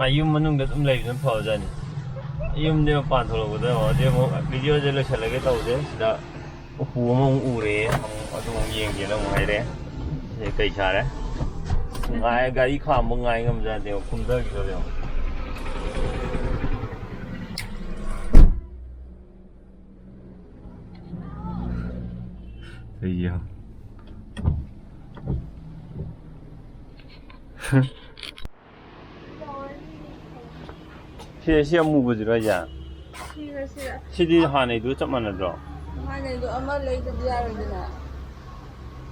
Ayum manungda tum leibna phawjani ayum de pan tholo da ho de mo video je lo chalage tawde da upu mo ure adu yeng je la ngai re je kai cha re ngai gari kham mo ngai ngam ja de khum da gi lo Iya. Siya move dito ya. Sira. Sidi hanay do sa mana do. Hanay do ama lay da diya rin na.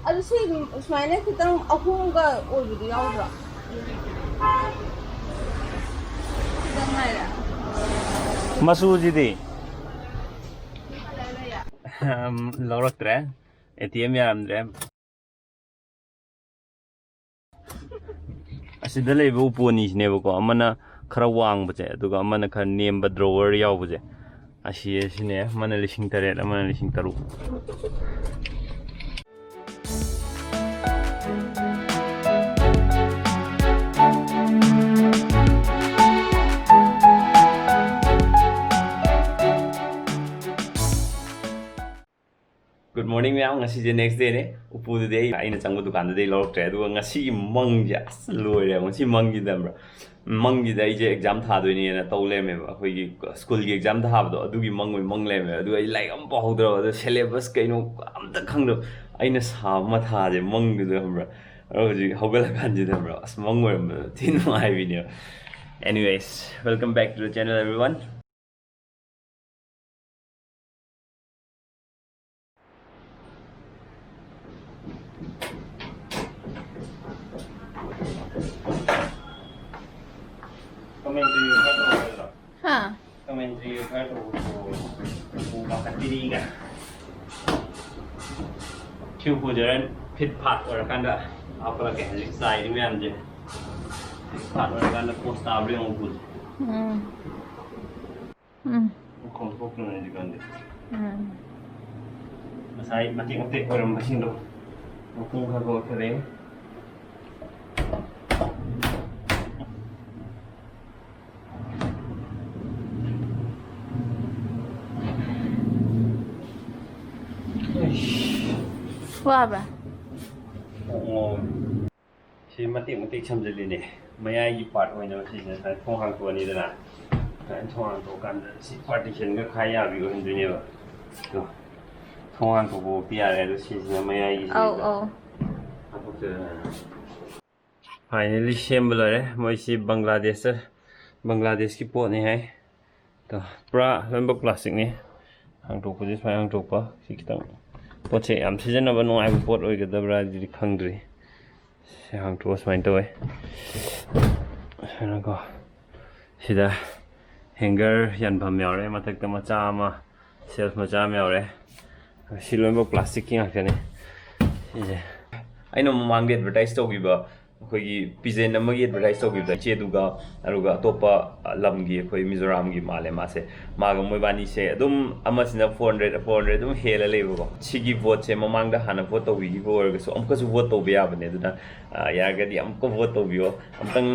Ano si Usmane kitang ahong ga oy do yaw ra. Kitang maya. Masuji di. Lorak tre. ATM ya andre. Asida lay bu upo ni ne ko amana khara wang ba je aduga amana khar name ba drawer yaw ba je asi sine mana lising tare amana lising taru Good morning ma'am ngasi je next day ne upu de day aina changbu dukan de lorok tre aduga ngasi mang ja loire ngasi mang gi dam Mangi da ije exam tha do ni na tole me ba khoi gi school gi exam tha ba do adu gi mangoi mangle me adu ai like am ba hodro adu syllabus kaino am ta khang do aina sa ma tha je mang gi do hamra aro ji hogal kan ji da bro as mangoi tin mai video anyways welcome back to the channel everyone Commentary photo Ha. Commentary photo ko makan diri kan. Chu pu jaran pit pat or kan da apa lagi halik sai ni mem je. Pat or kan da post abri ang pu. Kong kong ni di kan de. Masai mati ngate orang masing do. Ku ka ko kere. Waba. Si mati chamjali ne maya yi part hoina si ne sai thong hang to ni da na kan thong hang to kan si partition ga khai ya bi ko hin ne ba to thong hang to bo pi ya le si ne maya yi finally assemble re moi si Bangladesh ki pot ne hai to pra lembo plastic ne hang to ko ji sai hang to pa si kitang pot che am season ba no ai pot oi ga da bra di khangdri se hang to smain to ai ana ko sida hanger yan pham yaw re mathak ta macha ma shelf macha yaw re silon ba plastic ki ngak ne ije aino mamang de advertise to gi ba khoi pizen amagi advertise to gi da che duga aruga topa lamgi khoi Mizoram gi male ma se maga moi bani se adum amasina 400 dum hela lebo ko chigi vote che mamang da hana vote to wi go or so amka su vote to biya bane duna ya ga di amko vote to biyo amtang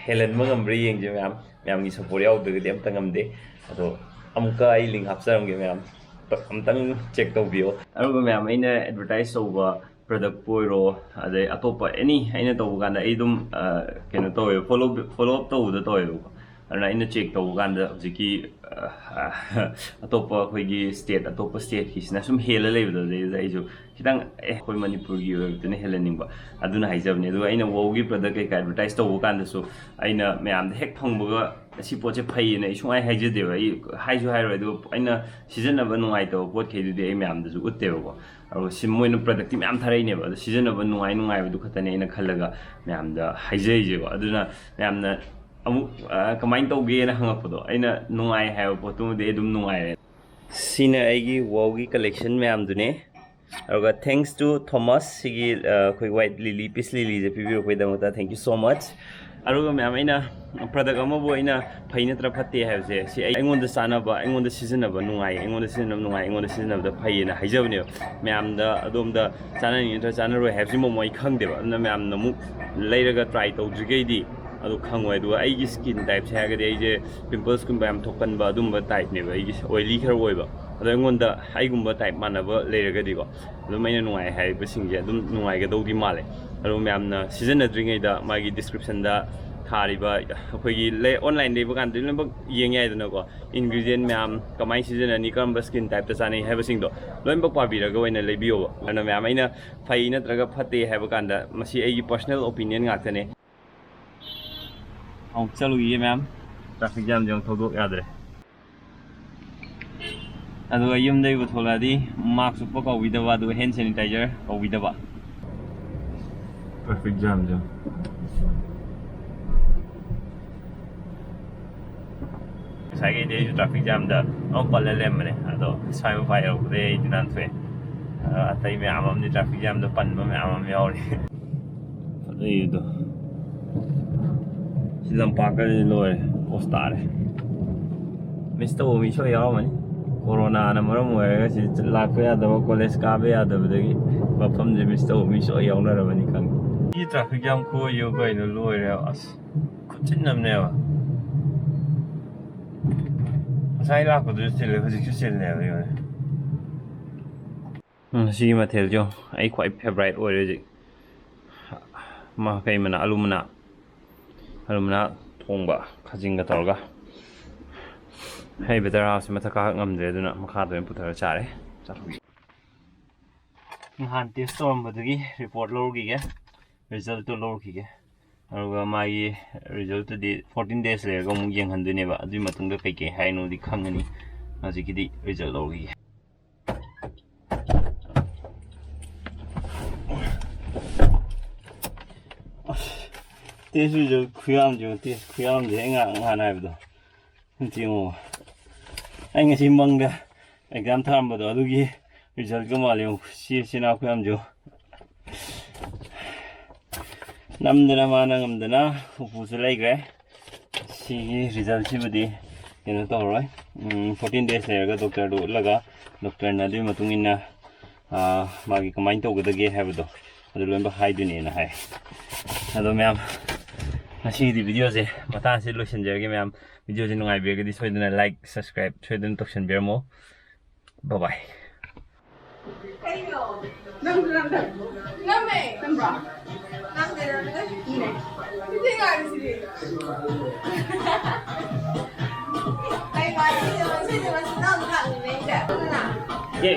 helen mangam ri yeng je ma'am gi support yaw de di amtang amde ado amka ai link hapsaram ge ma'am amtang check to biyo aruga ma'am aina advertise to ba product poiro ade atopa any aina to ganda idum keno to follow up to the to ana ina check to ganda jiki atopa khoi state atopa state ki sina sum hela le do dai ju kitang khoi manipur gi ne helening ba aduna haijab ne do aina wo gi product ka advertise to ganda so aina me am hek thong ba ꯁꯤ ꯄꯣꯠꯁꯦ ꯐꯩꯌꯦꯅ ꯑꯩ ꯁꯨꯡꯍꯥꯏ ꯍꯥꯏꯖꯗꯦꯕ ꯑꯩ ꯍꯥꯏꯁꯨ ꯍꯥꯏꯔꯣꯏ ꯑꯗꯨꯒ ꯑꯩꯅ ꯁꯤꯖꯤꯟꯅꯕ ꯅꯨꯡꯉꯥꯏꯇꯕ ꯄꯣꯠꯈꯩꯗꯨꯗꯤ ꯑꯩ ꯃꯌꯥꯝꯗꯁꯨ ꯎꯠꯇꯦꯕꯀꯣ ꯑꯗꯨꯒ ꯁꯤ ꯃꯣꯏꯅ ꯄ꯭ꯔꯗꯛꯇꯤ ꯃꯌꯥꯝ ꯊꯥꯔꯛꯏꯅꯦꯕ ꯑꯗꯣ ꯁꯤꯖꯤꯟꯅꯕ ꯅꯨꯡꯉꯥꯏꯕꯗꯨ ꯈꯛꯇꯅꯦ ꯑꯩꯅ ꯈꯜꯂꯒ ꯃꯌꯥꯝꯗ ꯍꯥꯏꯖꯔꯤꯁꯦꯀꯣ ꯑꯗꯨꯅ ꯃꯌꯥꯝꯅ ꯑꯃꯨꯛ ꯀꯃꯥꯏꯅ ꯇꯧꯒꯦꯅ ꯍꯪꯉꯛꯄꯗꯣ ꯑꯩꯅ ꯅꯨꯡꯉꯥꯏ ꯍꯥꯏꯕ ꯄꯣꯠꯇꯨꯃꯗꯤ ꯑꯩ ꯑꯗꯨꯝ ꯅꯨꯡꯉꯥꯏꯔꯦ ꯁꯤꯅ ꯑꯩꯒꯤ ꯋꯥꯎꯒꯤ ꯀꯂꯦꯛꯁꯟ ꯃꯌꯥꯝꯗꯨꯅꯦ ꯑꯗꯨꯒ ꯊꯦꯡꯛꯁ ꯇꯨ ꯊꯣꯃꯁ ꯁꯤꯒꯤ ꯑꯩꯈꯣꯏ ꯋꯥꯏꯠ ꯂꯤꯂꯤ ꯄꯤꯁ ꯂꯤꯂꯤꯁꯦ ꯄꯤꯕꯤꯔꯛꯄꯒꯤꯗꯃꯛꯇ ꯊꯦꯡꯛ ꯌꯨ ꯁꯣ ꯃꯆ ꯑꯗꯨꯒ ꯃꯌꯥꯝ ꯑꯩꯅ ꯄ꯭ꯔꯗꯛ ꯑꯃꯕꯨ ꯑꯩꯅ ꯐꯩ ꯅꯠꯇ꯭ꯔ ꯐꯠꯇꯦ ꯍꯥꯏꯕꯁꯦ ꯁꯤ ꯑꯩꯉꯣꯟꯗ ꯆꯥꯅꯕ ꯑꯩꯉꯣꯟꯗ ꯁꯤꯖꯤꯟꯅꯕ ꯅꯨꯡꯉꯥꯏ ꯑꯩꯉꯣꯟꯗ ꯁꯤꯖꯤꯟꯅꯕ ꯅꯨꯡꯉꯥꯏ ꯑꯩꯉꯣꯟꯗ ꯁꯤꯖꯤꯟꯅꯕꯗ ꯐꯩꯌꯦꯅ ꯍꯥꯏꯖꯕꯅꯦꯕ ꯃꯌꯥꯝꯗ ꯑꯗꯣꯝꯗ ꯆꯥꯅꯅꯤ ꯅꯠꯇ꯭ꯔ ꯆꯥꯅꯔꯣꯏ ꯍꯥꯏꯕꯁꯤꯃ ꯑꯩ ꯈꯪꯗꯦꯕ ꯑꯗꯨꯅ ꯃꯌꯥꯝꯅ ꯑꯃꯨꯛ ꯂꯩꯔꯒ ꯇ꯭ꯔꯥꯏ ꯇꯧꯗ꯭ꯔꯤꯈꯩꯗꯤ ꯑꯗꯨ ꯈꯪꯉꯣꯏ ꯑꯗꯨꯒ ꯑꯩꯒꯤ ꯁ꯭ꯀꯤꯟ ꯇꯥꯏꯞꯁꯦ ꯍꯥꯏꯔꯒꯗꯤ ꯑꯩꯁꯦ ꯄꯤꯝꯄꯜꯁꯀꯨꯝꯕ ꯌꯥꯝ ꯊꯣꯛꯀꯟꯕ ꯑꯗꯨꯝꯕ ꯇꯥꯏꯞꯅꯦꯕ ꯑꯩꯒꯤ ꯑꯣꯏꯂꯤ ꯈꯔ ꯑꯣꯏꯕ ꯑꯗꯣ ꯑꯩꯉꯣꯟꯗ ꯑꯩꯒꯨꯝꯕ ꯇꯥꯏꯞ ꯃꯥꯟꯅꯕ ꯂꯩꯔꯒꯗꯤꯀꯣ ꯑꯗꯨꯝ ꯑꯩꯅ ꯅꯨꯡꯉꯥꯏ ꯍꯥꯏꯔꯤꯕꯁꯤꯡꯁꯦ ꯑꯗꯨꯝ ꯅꯨꯡꯉꯥꯏꯒꯗꯧꯗꯤ ꯃꯥꯜꯂꯦ ꯑꯗꯨ ꯃꯌꯥꯝꯅ ꯁꯤꯖꯤꯟꯅꯗ꯭ꯔꯤꯉꯩꯗ ꯃꯥꯒꯤ ꯗꯤꯁꯀ꯭ꯔꯤꯞꯁꯟꯗ ꯊꯥꯔꯤꯕ ꯑꯩꯈꯣꯏꯒꯤ ꯑꯣꯟꯂꯥꯏꯟ ꯂꯩꯕ ꯀꯥꯟꯗ ꯂꯣꯏꯅꯃꯛ ꯌꯦꯡ ꯌꯥꯏꯗꯅꯀꯣ ꯏꯟꯒ꯭ꯔꯤꯗꯤꯌꯦꯟ ꯃꯌꯥꯝ ꯀꯃꯥꯏꯅ ꯁꯤꯖꯤꯟꯅꯅꯤ ꯀꯔꯝꯕ ꯁ꯭ꯀꯤꯟ ꯇꯥꯏꯞꯇ ꯆꯥꯅꯩ ꯍꯥꯏꯕꯁꯤꯡꯗꯣ ꯂꯣꯏꯅꯃꯛ ꯄꯥꯕꯤꯔꯒ ꯑꯣꯏꯅ ꯂꯩꯕꯤꯌꯣꯕ ꯑꯗꯨꯅ ꯃꯌꯥꯝ ꯑꯩꯅ ꯐꯩ ꯅꯠꯇ꯭ꯔꯒ ꯐꯠꯇꯦ ꯍꯥꯏꯕ ꯀꯥꯟꯗ ꯃꯁꯤ ꯑꯩꯒꯤ ꯄꯔꯁꯣꯅꯦꯜ ꯑꯣꯄꯤꯅꯤꯌꯟ ꯉꯥꯛꯇꯅꯦ ꯑꯃꯨꯛ ꯆꯠꯂꯨꯏꯌꯦ ꯃꯌꯥꯝ ꯇ꯭ꯔꯥꯐꯤꯛ ꯖꯥꯝꯁꯦ ꯑꯃꯨꯛ ꯊꯧꯗꯣꯛ ꯌꯥꯗ꯭ꯔꯦ ꯑꯗꯨꯒ ꯌꯨꯝꯗꯒꯤ ꯊꯣꯛꯂꯛꯑꯗꯤ ꯃꯥꯛꯁ ꯎꯞꯄ ꯀꯧꯕꯤꯗꯕ ꯑꯗꯨꯒ ꯍꯦꯟ ꯁꯦꯅꯤꯇꯥꯏꯖꯔ ꯀꯧꯕꯤꯗꯕ ꯇ꯭ꯔꯥꯐꯤꯛ ꯖꯥꯝꯁꯦ ꯉꯁꯥꯏꯒꯤꯗꯤ ꯑꯩꯁꯨ ꯇ꯭ꯔꯥꯐꯤꯛ ꯖꯥꯝꯗ ꯑꯃꯨꯛ ꯄꯜꯂ ꯂꯩꯔꯝꯕꯅꯦ ꯑꯗꯣ ꯁ꯭ꯋꯥꯏ ꯃꯄꯥ ꯌꯧꯔꯛꯄꯗꯩ ꯑꯩꯗꯤ ꯅꯥꯟꯊꯣꯛꯑꯦ ꯑꯇꯩ ꯃꯌꯥꯝ ꯑꯃꯗꯤ ꯇ꯭ꯔꯥꯐꯤꯛ ꯖꯥꯝꯗ ꯄꯟꯕ ꯃꯌꯥꯝ ꯑꯃ ꯌꯥꯎꯔꯤ ꯐꯖꯩꯗꯣ ꯁꯤ ꯂꯝꯄꯥꯛꯀꯗꯤ ꯂꯣꯏꯔꯦ ꯄꯣꯁ ꯇꯥꯔꯦ ꯃꯤꯁ ꯇꯧꯕ ꯃꯤ ꯁꯣꯏ ꯌꯥꯎꯔꯝꯃꯅꯤ ꯀꯣꯔꯣꯅꯥꯅ ꯃꯔꯝ ꯑꯣꯏꯔꯒ ꯁꯤ ꯂꯥꯛꯄ ꯌꯥꯗꯕ ꯀꯣꯂꯦꯖ ꯀꯥꯕ ꯌꯥꯗꯕꯗꯒꯤ ꯃꯐꯝꯁꯦ ꯃꯤꯁ ꯇꯧꯕ ꯃꯤ ꯁꯣꯏ ꯌꯥꯎꯅꯔꯕꯅꯤ ꯈꯪꯉꯦ ꯁꯤ ꯇ꯭ꯔꯥꯐꯤꯛ ꯖꯥꯝ ꯈꯣꯏꯌꯨ ꯀꯩꯅꯣ ꯂꯣꯏꯔꯦꯕ ꯑꯁ ꯈꯨꯠꯆꯤꯟꯅꯕꯅꯦꯕ ꯉꯁꯥꯏ ꯂꯥꯛꯄꯗꯨꯁꯨ ꯆꯤꯜꯂꯦ ꯍꯧꯖꯤꯛꯁꯨ ꯆꯤꯜꯂꯦꯕ ꯌꯣꯟꯅꯦ ꯁꯤꯒꯤ ꯃꯊꯦꯜꯁꯦ ꯑꯩ ꯈ꯭ꯋꯥꯏ ꯐꯦꯚꯣꯔꯥꯏꯠ ꯑꯣꯏꯔꯦ ꯍꯧꯖꯤꯛ ꯀꯩ ꯃꯅꯥ ꯑꯂꯨ ꯃꯅꯥ ꯊꯣꯡꯕ ꯈꯥꯖꯤꯡꯒ ꯇꯧꯔꯒ ꯍꯩ ꯕꯦꯇꯔ ꯍꯥꯎꯁꯦ ꯃꯊꯛ ꯀꯥꯈꯠ ꯉꯝꯗ꯭ꯔꯦ ꯑꯗꯨꯅ ꯃꯈꯥꯗ ꯑꯣꯏꯅ ꯄꯨꯊꯔ ꯆꯥꯔꯦ ꯅꯍꯥꯟ ꯇꯦꯁ ꯇꯧꯔꯝꯕꯗꯨꯒꯤ ꯔꯤꯄꯣꯔꯠ ꯂꯧꯔꯨꯈꯤꯒꯦ ꯔꯤꯖꯜꯇꯨ ꯂꯧꯔꯨꯈꯤꯒꯦ ꯑꯗꯨꯒ ꯃꯥꯒꯤ ꯔꯤꯖꯜꯇꯨꯗꯤ 14 days ꯂꯩꯔꯒ ꯑꯃꯨꯛ ꯌꯦꯡꯍꯟꯗꯣꯏꯅꯦꯕ ꯑꯗꯨꯒꯤ ꯃꯇꯨꯡꯗ ꯀꯩꯀꯩ ꯍꯥꯏꯅꯣꯗꯤ ꯈꯪꯒꯅꯤ ꯍꯧꯖꯤꯛꯀꯤꯗꯤ ꯔꯤꯖꯜ ꯂꯧꯔꯨꯈꯤꯒꯦ ꯇꯦꯁ ꯔꯤꯖꯜ ꯈꯨꯌꯥꯝꯁꯦ ꯇꯦꯁ ꯈꯨꯌꯥꯝꯁꯦ ꯑꯩ ꯉꯍꯥꯟ ꯍꯥꯏꯕꯗꯣ ꯌꯦꯡꯉꯣ ꯑꯩ ꯉꯁꯤ ꯃꯪꯗ ꯑꯦꯛꯖꯥꯝ ꯊꯥꯔꯝꯕꯗꯣ ꯑꯗꯨꯒꯤ ꯔꯤꯖꯜꯠꯀ ꯃꯥꯜꯂꯦ ꯁꯤꯅꯥ ꯈꯨꯌꯥꯝꯁꯨ ꯅꯝꯗꯅ ꯃꯥꯅ ꯉꯝꯗꯅ ꯎꯄꯨꯁꯨ ꯂꯩꯈ꯭ꯔꯦ ꯁꯤꯒꯤ ꯔꯤꯖꯜꯠꯁꯤꯕꯨꯗꯤ ꯀꯩꯅꯣ ꯇꯧꯔꯣꯏ 14 days ꯂꯩꯔꯒ ꯗꯣꯛꯇꯔꯗ ꯎꯠꯂꯒ ꯗꯣꯛꯇꯔꯅ ꯑꯗꯨꯒꯤ ꯃꯇꯨꯡ ꯏꯟꯅ ꯃꯥꯒꯤ ꯀꯃꯥꯏꯅ ꯇꯧꯒꯗꯒꯦ ꯍꯥꯏꯕꯗꯣ ꯑꯗꯨ ꯂꯣꯏꯅꯃꯛ ꯍꯥꯏꯗꯣꯏꯅꯦꯅ ꯍꯥꯏ ꯑꯗꯣ ꯃꯌꯥꯝ ꯉꯁꯤꯒꯤꯗꯤ ꯚꯤꯗꯤꯑꯣꯁꯦ ꯃꯇꯥꯡꯁꯤ ꯂꯣꯏꯁꯤꯟꯖꯔꯒꯦ ꯃꯌꯥꯝ ꯚꯤꯗꯤꯑꯣꯁꯦ ꯅꯨꯡꯉꯥꯏꯕꯤꯔꯒꯗꯤ ꯁꯣꯏꯗꯅ ꯂꯥꯏꯛ ꯁꯕꯁꯀ꯭ꯔꯥꯏꯕ ꯁꯣꯏꯗꯅ ꯇꯧꯁꯟꯕꯤꯔꯝꯃꯣ ꯕꯥꯏ 예.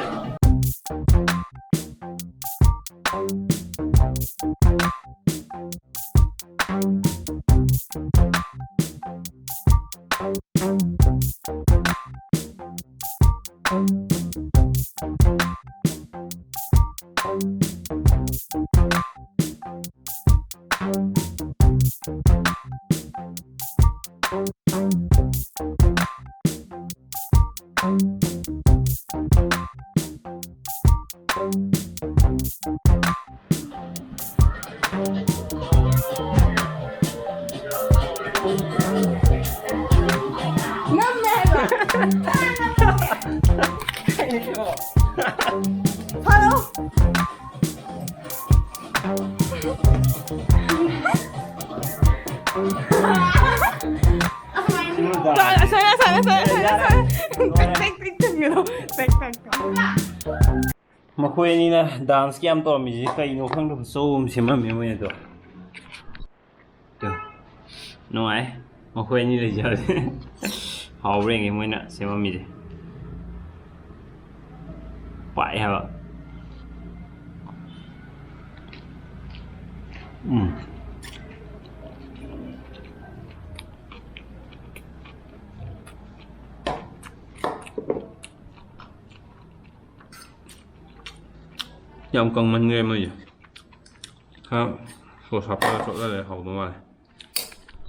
ꯃꯈꯣꯏ ꯑꯅꯤꯅ ꯗꯥꯟꯁꯀꯤ ꯌꯥꯝ ꯇꯧꯔꯝꯃꯤꯁꯤ ꯀꯩꯅꯣ ꯈꯪꯗꯕ ꯆꯧ ꯑꯃ ꯁꯦꯝꯃꯝꯃꯦ ꯃꯣꯏꯅꯗꯣ ꯅꯨꯡꯉꯥꯏ ꯃꯈꯣꯏ ꯑꯅꯤ ꯂꯩꯖꯕꯁꯦ ꯍꯥꯎꯕ꯭ꯔꯦꯡꯉꯦ ꯃꯣꯏꯅ ꯁꯦꯝꯃꯝꯃꯤꯁꯦ ꯄꯥꯛꯑꯦ ꯍꯥꯏꯕ ꯌꯥꯝ ꯀꯪꯃꯟꯈ꯭ꯔꯦ ꯃꯣꯏꯁꯦ ꯈꯔ ꯁꯣꯁ ꯍꯥꯞꯄꯒ ꯆꯣꯠꯍꯜꯂꯦ ꯍꯥꯎꯗꯧ ꯃꯥꯜꯂꯦ